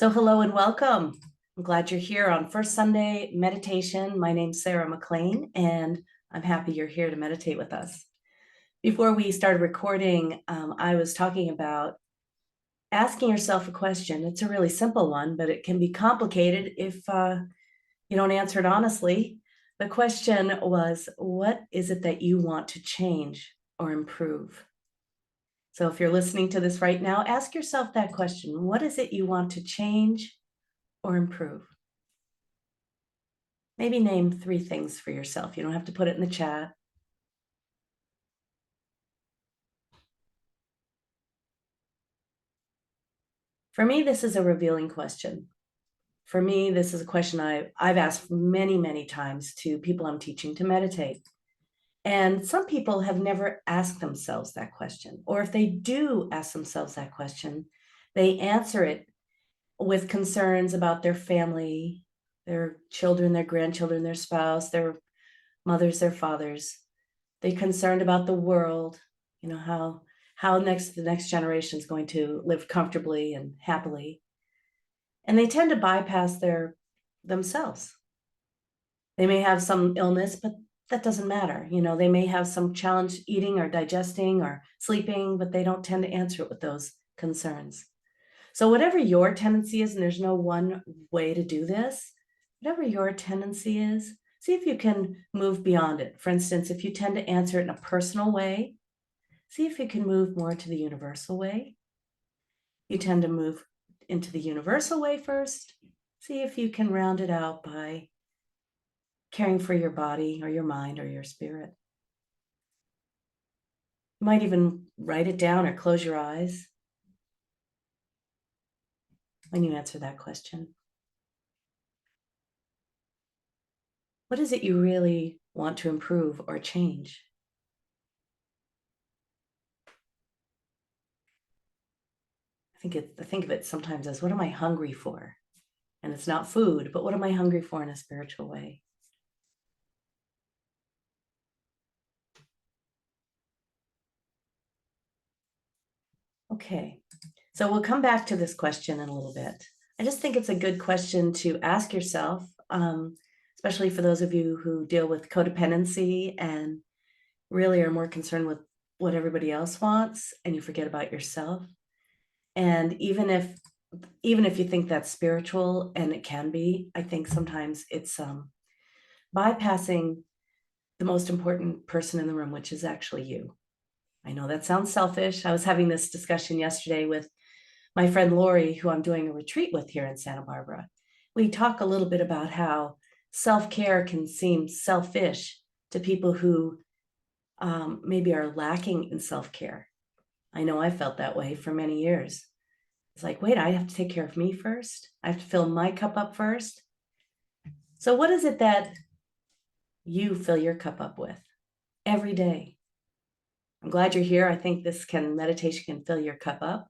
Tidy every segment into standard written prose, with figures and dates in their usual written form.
So hello and welcome. I'm glad you're here on First Sunday Meditation. My name's Sarah McLean, and I'm happy you're here to meditate with us. Before we started recording, I was talking about asking yourself a question. It's a really simple one, but it can be complicated if you don't answer it honestly. The question was, what is it that you want to change or improve? So if you're listening to this right now, ask yourself that question. What is it you want to change or improve? Maybe name 3 things for yourself. You don't have to put it in the chat. For me, this is a revealing question. For me, this is a question I've asked many, many times to people I'm teaching to meditate. And some people have never asked themselves that question. Or if they do ask themselves that question, they answer it with concerns about their family, their children, their grandchildren, their spouse, their mothers, their fathers. They're concerned about the world, how the next generation is going to live comfortably and happily. And they tend to bypass themselves. They may have some illness, but that doesn't matter. They may have some challenge eating or digesting or sleeping, but they don't tend to answer it with those concerns. So whatever your tendency is, and there's no one way to do this, whatever your tendency is, see if you can move beyond it. For instance, if you tend to answer it in a personal way, see if you can move more to the universal way. You tend to move into the universal way first. See if you can round it out by caring for your body or your mind or your spirit. You might even write it down or close your eyes when you answer that question. What is it you really want to improve or change? I think of it sometimes as, what am I hungry for? And it's not food, but what am I hungry for in a spiritual way? Okay, so we'll come back to this question in a little bit. I just think it's a good question to ask yourself, especially for those of you who deal with codependency and really are more concerned with what everybody else wants and you forget about yourself. And even if you think that's spiritual, and it can be, I think sometimes it's bypassing the most important person in the room, which is actually you. I know that sounds selfish. I was having this discussion yesterday with my friend Lori, who I'm doing a retreat with here in Santa Barbara. We talk a little bit about how self-care can seem selfish to people who maybe are lacking in self-care. I know I felt that way for many years. It's like, wait, I have to take care of me first. I have to fill my cup up first. So what is it that you fill your cup up with every day? I'm glad you're here. I think meditation can fill your cup up.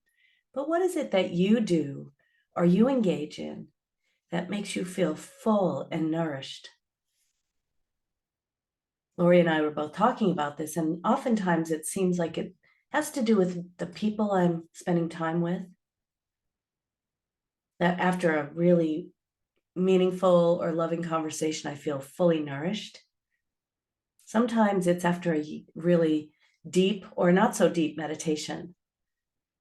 But what is it that you do or you engage in that makes you feel full and nourished? Lori and I were both talking about this, and oftentimes it seems like it has to do with the people I'm spending time with. That after a really meaningful or loving conversation, I feel fully nourished. Sometimes it's after a really deep or not so deep meditation.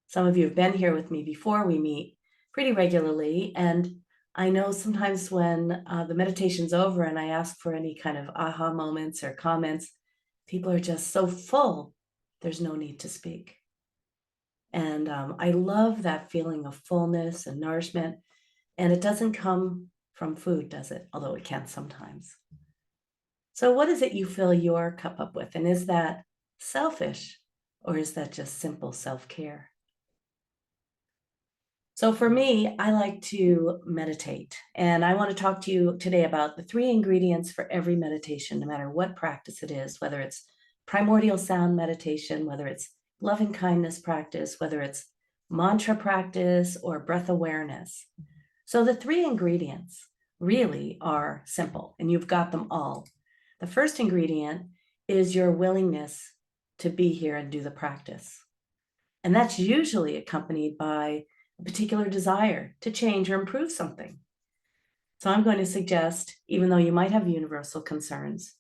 Some of you have been here with me before. We meet pretty regularly, and I know sometimes when the meditation's over and I ask for any kind of aha moments or comments, people are just so full, there's no need to speak. And I love that feeling of fullness and nourishment. And it doesn't come from food, does it? Although it can sometimes. So what is it you fill your cup up with? And is that selfish, or is that just simple self-care? So for me, I like to meditate, and I want to talk to you today about the 3 ingredients for every meditation, no matter what practice it is, whether it's primordial sound meditation, whether it's loving kindness practice, whether it's mantra practice or breath awareness. So the 3 ingredients really are simple, and you've got them all. The first ingredient is your willingness to be here and do the practice. And that's usually accompanied by a particular desire to change or improve something. So I'm going to suggest, even though you might have universal concerns,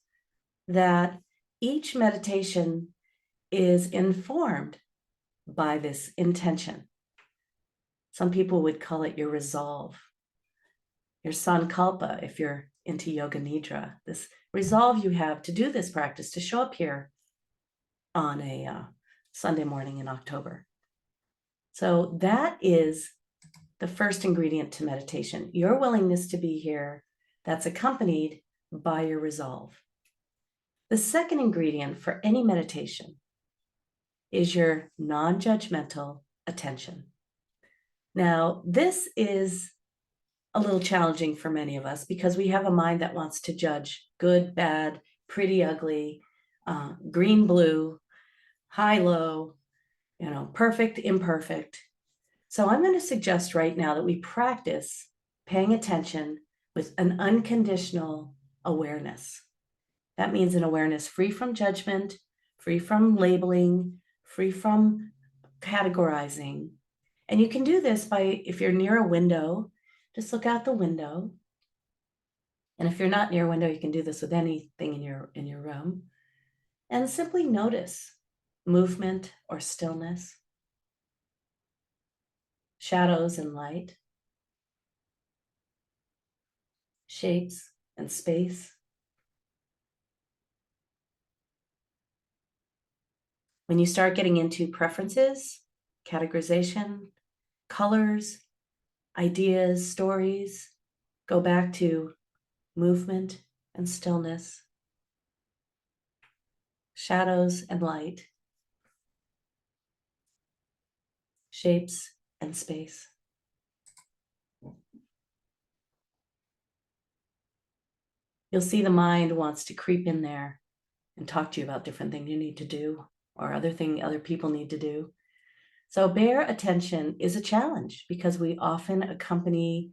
that each meditation is informed by this intention. Some people would call it your resolve, your sankalpa, if you're into yoga nidra, this resolve you have to do this practice, to show up here on a Sunday morning in October. So that is the first ingredient to meditation, your willingness to be here, that's accompanied by your resolve. The second ingredient for any meditation is your non-judgmental attention. Now, this is a little challenging for many of us because we have a mind that wants to judge good, bad, pretty, ugly, green, blue, high, low, perfect, imperfect. So I'm going to suggest right now that we practice paying attention with an unconditional awareness. That means an awareness free from judgment, free from labeling, free from categorizing. And you can do this by, if you're near a window, just look out the window. And if you're not near a window, you can do this with anything in your room. And simply notice movement or stillness, shadows and light, shapes and space. When you start getting into preferences, categorization, colors, ideas, stories, go back to movement and stillness, shadows and light, shapes and space. You'll see the mind wants to creep in there and talk to you about different things you need to do or other people need to do. So bare attention is a challenge because we often accompany,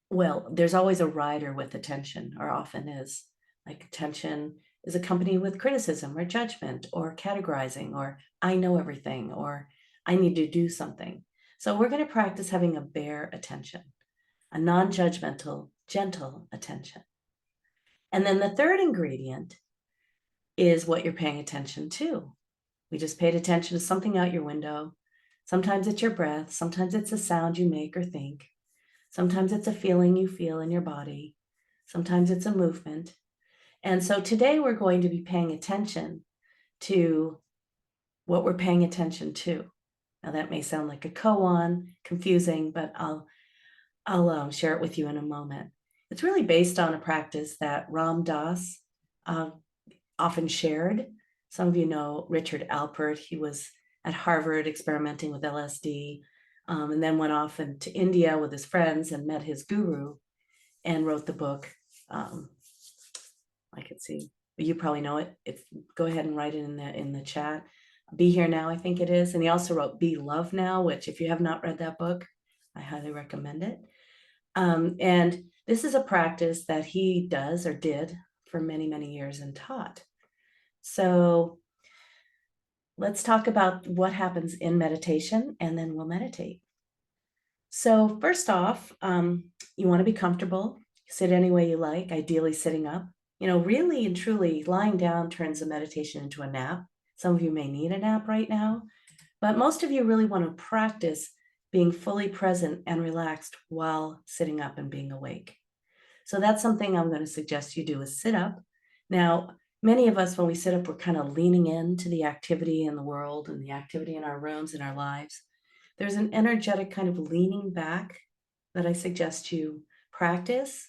well, there's always a rider with attention, or often is. Like attention is accompanied with criticism or judgment or categorizing or I know everything or I need to do something. So we're going to practice having a bare attention, a non-judgmental, gentle attention. And then the third ingredient is what you're paying attention to. We just paid attention to something out your window. Sometimes it's your breath. Sometimes it's a sound you make or think. Sometimes it's a feeling you feel in your body. Sometimes it's a movement. And so today we're going to be paying attention to what we're paying attention to. Now that may sound like a koan, confusing, but I'll share it with you in a moment. It's really based on a practice that Ram Dass often shared. Some of you know Richard Alpert. He was at Harvard experimenting with LSD, and then went off into India with his friends and met his guru and wrote the book. I could see, you probably know it. Go ahead and write it in the chat. Be Here Now, I think it is. And he also wrote Be Love Now, which if you have not read that book, I highly recommend it. And this is a practice that he does or did for many, many years and taught. So let's talk about what happens in meditation, and then we'll meditate. So first off, you want to be comfortable. Sit any way you like, ideally sitting up. Really and truly, lying down turns a meditation into a nap. Some of you may need a nap right now, but most of you really want to practice being fully present and relaxed while sitting up and being awake. So that's something I'm going to suggest you do, is sit up. Now, many of us, when we sit up, we're kind of leaning into the activity in the world and the activity in our rooms, in our lives. There's an energetic kind of leaning back that I suggest you practice.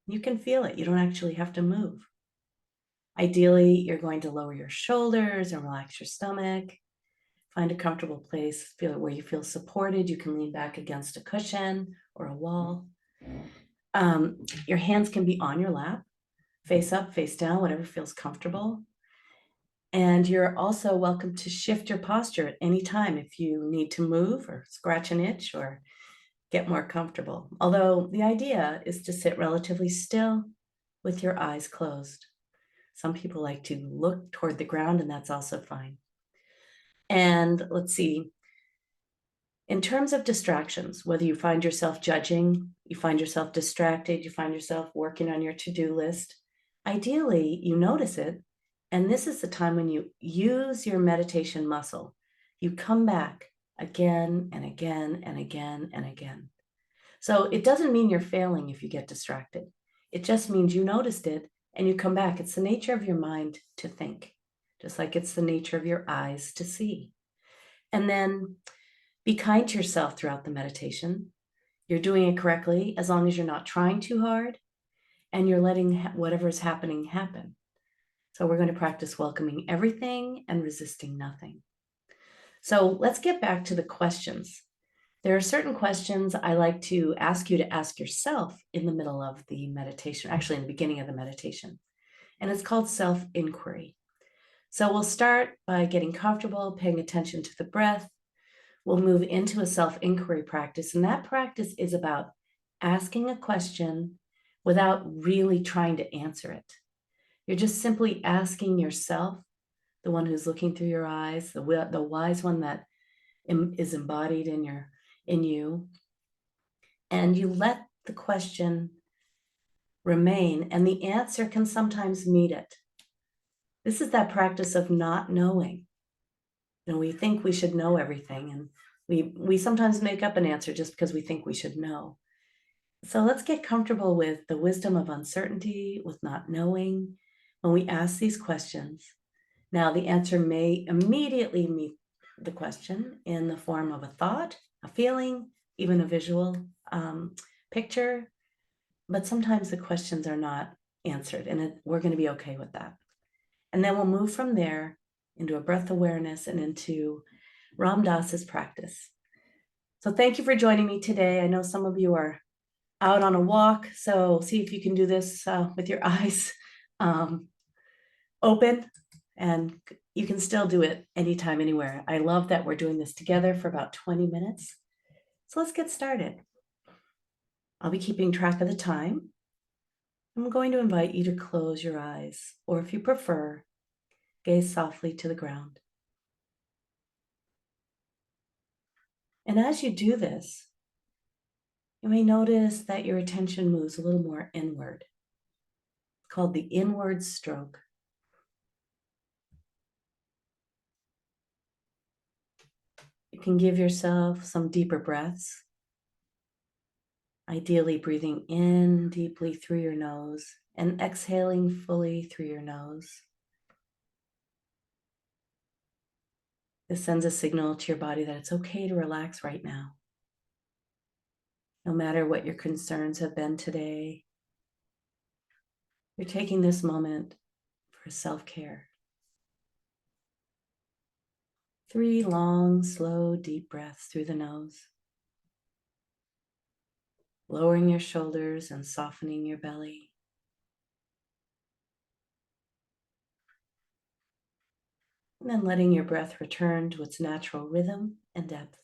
You can feel it. You don't actually have to move. Ideally, you're going to lower your shoulders and relax your stomach. Find a comfortable place, feel it where you feel supported. You can lean back against a cushion or a wall. Your hands can be on your lap, face up, face down, whatever feels comfortable. And you're also welcome to shift your posture at any time if you need to move or scratch an itch or get more comfortable. Although the idea is to sit relatively still with your eyes closed. Some people like to look toward the ground, and that's also fine. And let's see. In terms of distractions, whether you find yourself judging, you find yourself distracted, you find yourself working on your to-do list, ideally you notice it. And this is the time when you use your meditation muscle. You come back again and again and again and again. So it doesn't mean you're failing if you get distracted. It just means you noticed it and you come back. It's the nature of your mind to think, just like it's the nature of your eyes to see. And then be kind to yourself throughout the meditation. You're doing it correctly as long as you're not trying too hard and you're letting whatever is happening happen. So we're going to practice welcoming everything and resisting nothing. So let's get back to the questions. There are certain questions I like to ask you to ask yourself in the middle of the meditation, actually in the beginning of the meditation. And it's called self-inquiry. So we'll start by getting comfortable, paying attention to the breath. We'll move into a self-inquiry practice. And that practice is about asking a question without really trying to answer it. You're just simply asking yourself, the one who's looking through your eyes, the wise one that is embodied in you, and you let the question remain, and the answer can sometimes meet it. This is that practice of not knowing. We think we should know everything, and we sometimes make up an answer just because we think we should know. So let's get comfortable with the wisdom of uncertainty, with not knowing when we ask these questions. Now, the answer may immediately meet the question in the form of a thought, a feeling, even a visual picture, but sometimes the questions are not answered, and we're going to be okay with that. And then we'll move from there into a breath awareness and into Ram Dass's practice. So thank you for joining me today. I know some of you are out on a walk, so see if you can do this with your eyes open, and you can still do it anytime, anywhere. I love that we're doing this together for about 20 minutes. So let's get started. I'll be keeping track of the time. I'm going to invite you to close your eyes, or if you prefer, gaze softly to the ground. And as you do this, you may notice that your attention moves a little more inward. It's called the inward stroke. You can give yourself some deeper breaths, ideally breathing in deeply through your nose and exhaling fully through your nose. This sends a signal to your body that it's okay to relax right now. No matter what your concerns have been today, you're taking this moment for self-care. 3 long, slow, deep breaths through the nose, lowering your shoulders and softening your belly. And then letting your breath return to its natural rhythm and depth.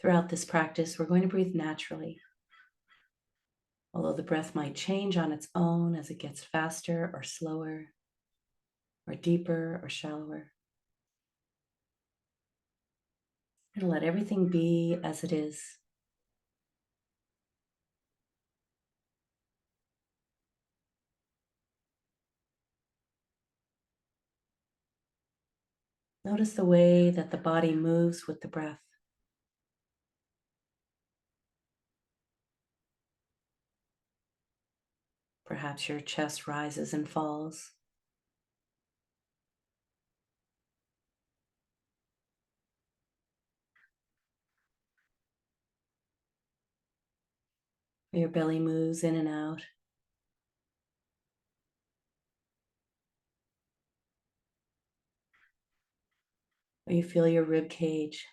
Throughout this practice, we're going to breathe naturally. Although the breath might change on its own as it gets faster or slower, or deeper or shallower. And let everything be as it is. Notice the way that the body moves with the breath. Perhaps your chest rises and falls. Or your belly moves in and out. Or you feel your rib cage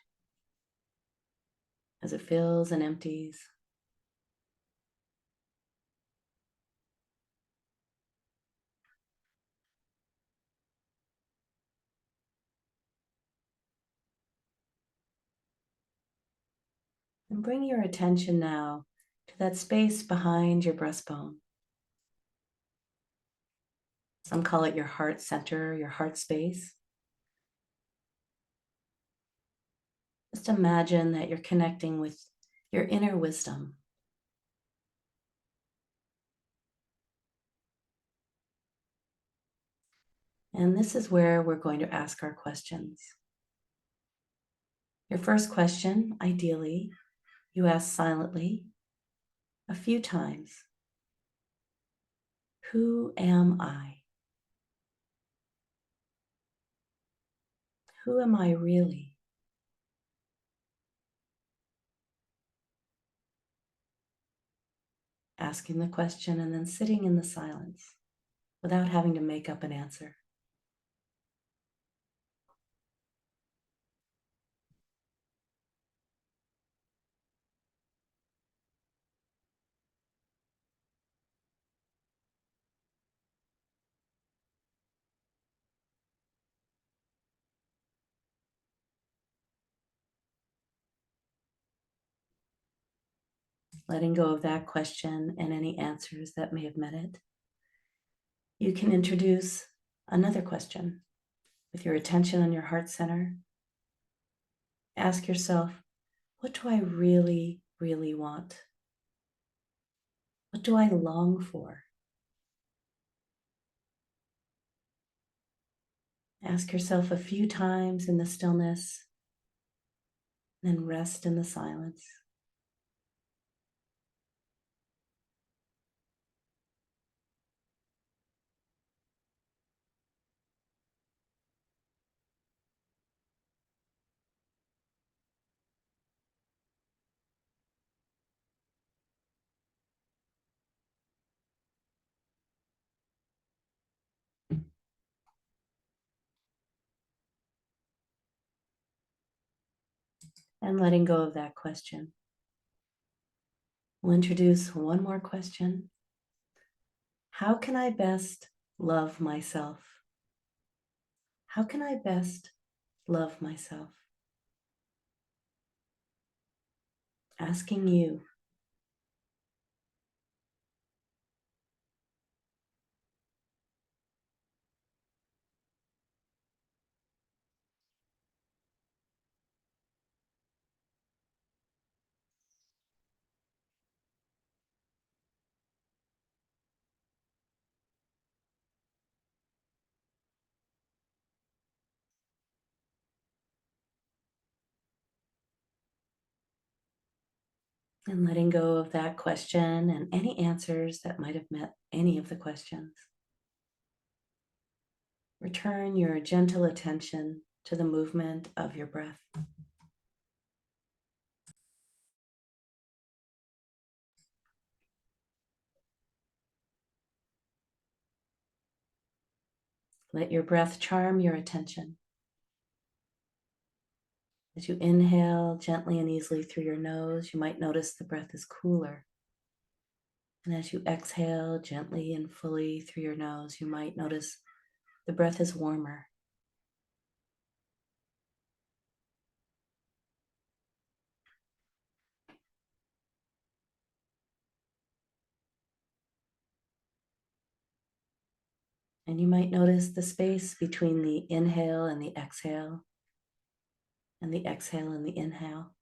as it fills and empties. And bring your attention now to that space behind your breastbone. Some call it your heart center, your heart space. Just imagine that you're connecting with your inner wisdom. And this is where we're going to ask our questions. Your first question, ideally, you ask silently a few times. Who am I? Who am I really? Asking the question and then sitting in the silence without having to make up an answer. Letting go of that question and any answers that may have met it. You can introduce another question with your attention on your heart center. Ask yourself, what do I really, really want? What do I long for? Ask yourself a few times in the stillness, then rest in the silence. And letting go of that question. We'll introduce one more question. How can I best love myself? How can I best love myself? Asking you. And letting go of that question and any answers that might have met any of the questions. Return your gentle attention to the movement of your breath. Let your breath charm your attention. As you inhale gently and easily through your nose, you might notice the breath is cooler. And as you exhale gently and fully through your nose, you might notice the breath is warmer. And you might notice the space between the inhale and the exhale and the inhale.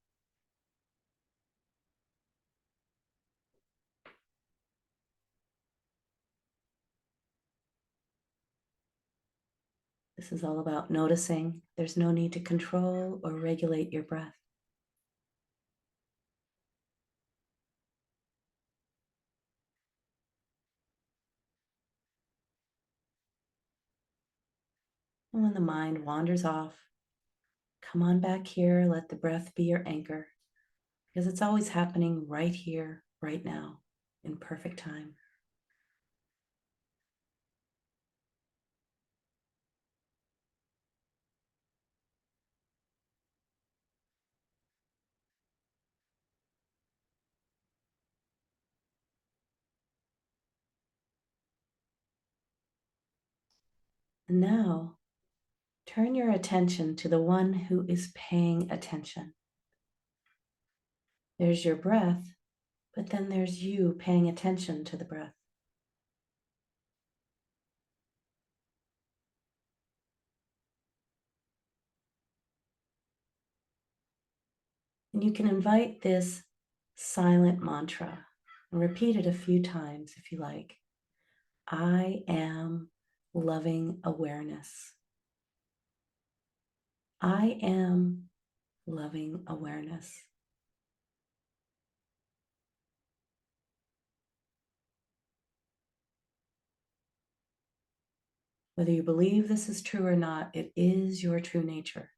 This is all about noticing. There's no need to control or regulate your breath. And when the mind wanders off, come on back here, let the breath be your anchor, because it's always happening right here, right now, in perfect time. And now, turn your attention to the one who is paying attention. There's your breath, but then there's you paying attention to the breath. And you can invite this silent mantra and repeat it a few times if you like. I am loving awareness. I am loving awareness. Whether you believe this is true or not, it is your true nature.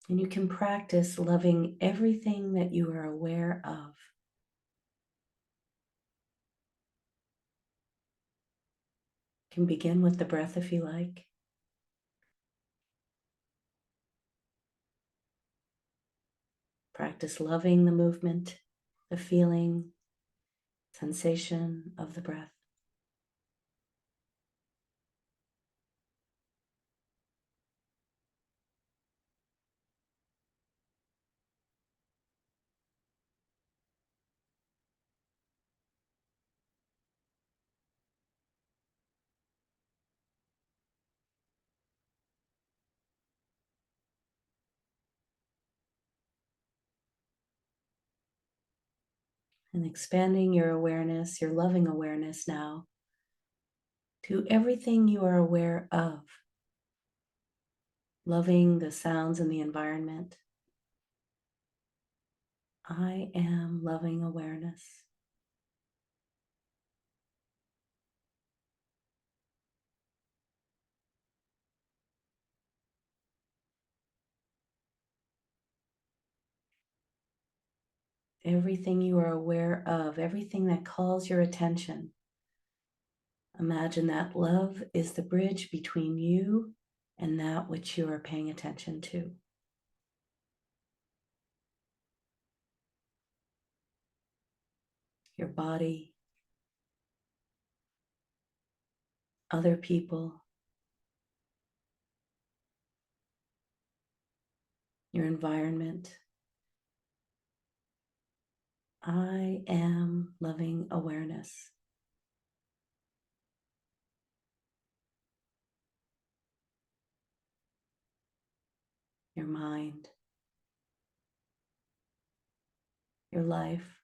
And you can practice loving everything that you are aware of. You can begin with the breath if you like. Practice loving the movement, the feeling, sensation of the breath. And expanding your awareness, your loving awareness now, to everything you are aware of. Loving the sounds in the environment. I am loving awareness. Everything you are aware of, everything that calls your attention. Imagine that love is the bridge between you and that which you are paying attention to. Your body, other people, your environment. I am loving awareness. Your mind, your life.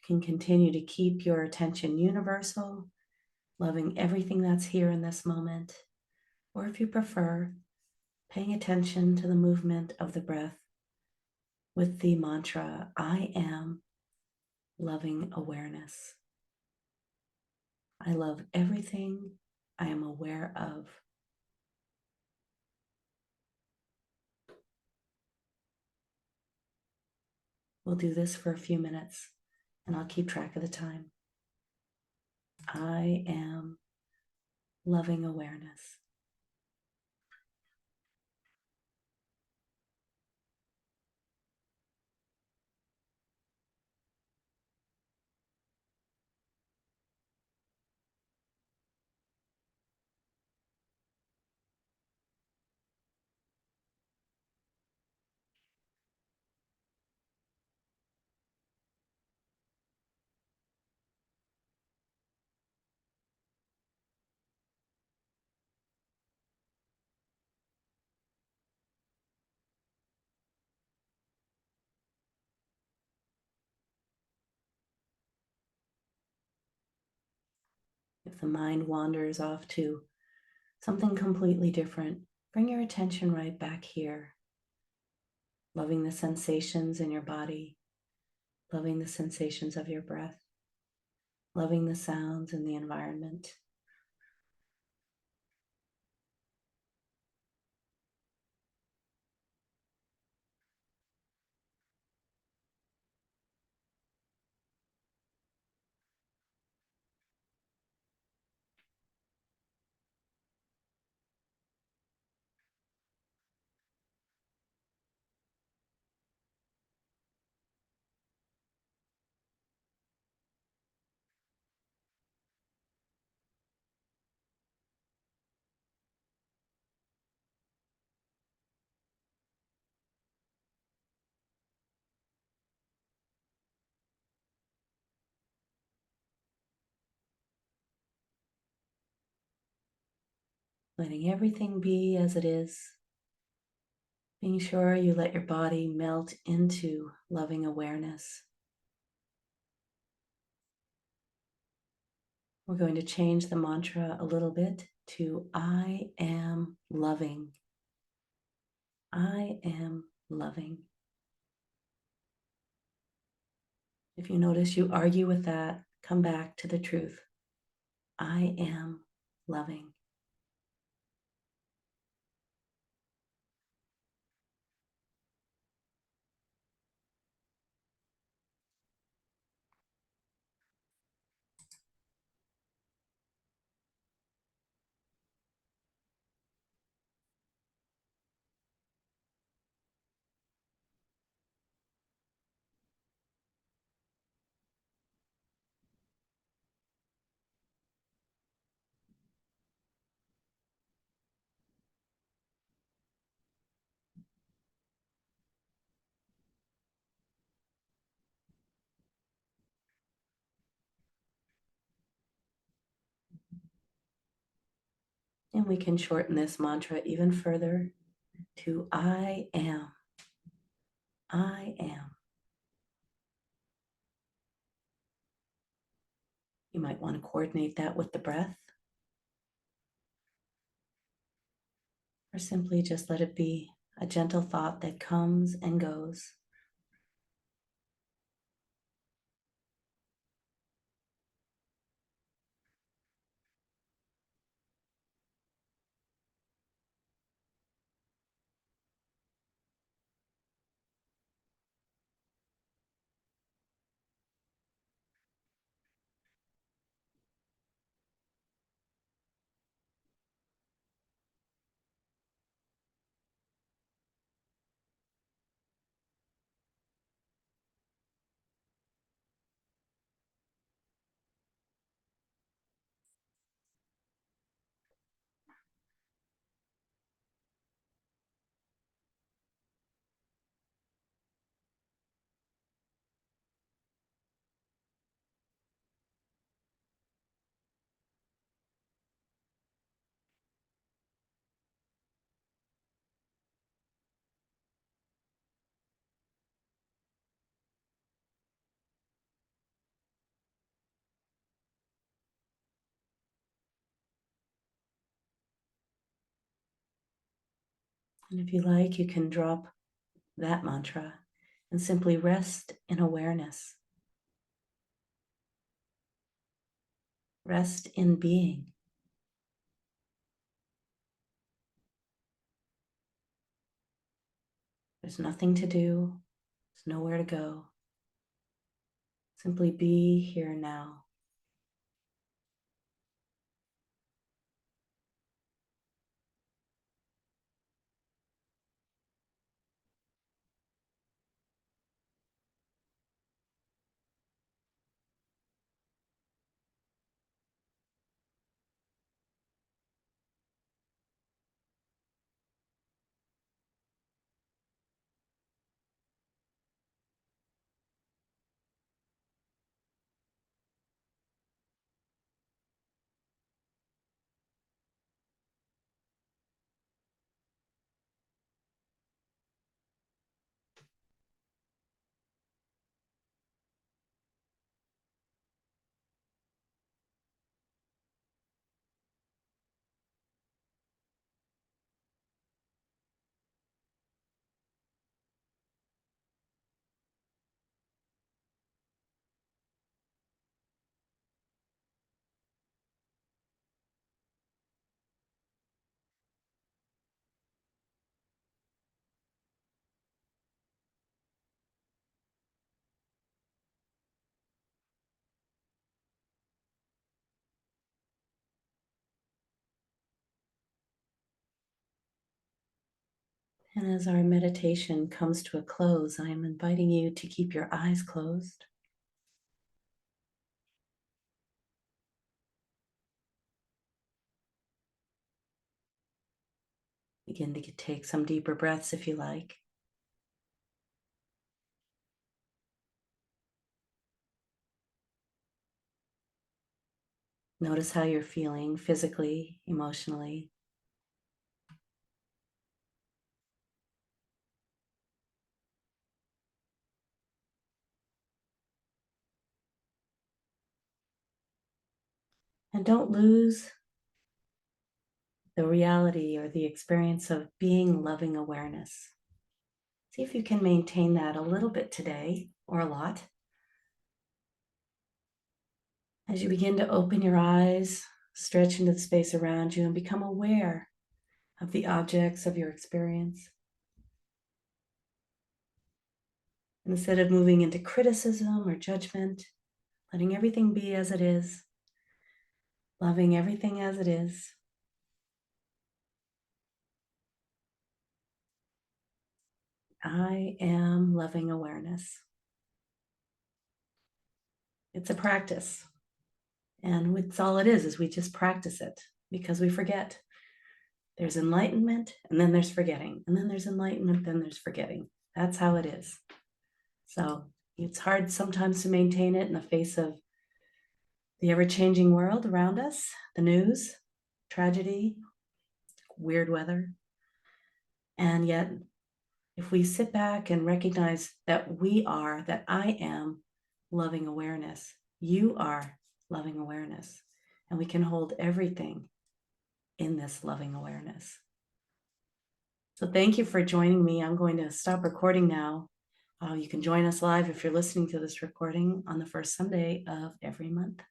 You can continue to keep your attention universal, loving everything that's here in this moment. Or if you prefer, paying attention to the movement of the breath with the mantra, I am loving awareness. I love everything I am aware of. We'll do this for a few minutes and I'll keep track of the time. I am loving awareness. If the mind wanders off to something completely different, bring your attention right back here, loving the sensations in your body, loving the sensations of your breath, loving the sounds in the environment. letting everything be as it is, being sure you let your body melt into loving awareness. We're going to change the mantra a little bit to I am loving. I am loving. If you notice you argue with that, come back to the truth. I am loving. And we can shorten this mantra even further to I am. I am. You might want to coordinate that with the breath, or simply just let it be a gentle thought that comes and goes. And if you like, you can drop that mantra and simply rest in awareness. Rest in being. There's nothing to do. There's nowhere to go. Simply be here now. And as our meditation comes to a close, I am inviting you to keep your eyes closed. Begin to take some deeper breaths if you like. Notice how you're feeling physically, emotionally. And don't lose the reality or the experience of being loving awareness. See if you can maintain that a little bit today, or a lot. As you begin to open your eyes, stretch into the space around you, and become aware of the objects of your experience. Instead of moving into criticism or judgment, letting everything be as it is, loving everything as it is. I am loving awareness. It's a practice. And it's all it is we just practice it because we forget. There's enlightenment, and then there's forgetting. And then there's enlightenment, then there's forgetting. That's how it is. So it's hard sometimes to maintain it in the face of the ever-changing world around us, the news, tragedy, weird weather. And yet, if we sit back and recognize that that I am loving awareness, you are loving awareness, and we can hold everything in this loving awareness. So thank you for joining me. I'm going to stop recording now. You can join us live if you're listening to this recording on the first Sunday of every month.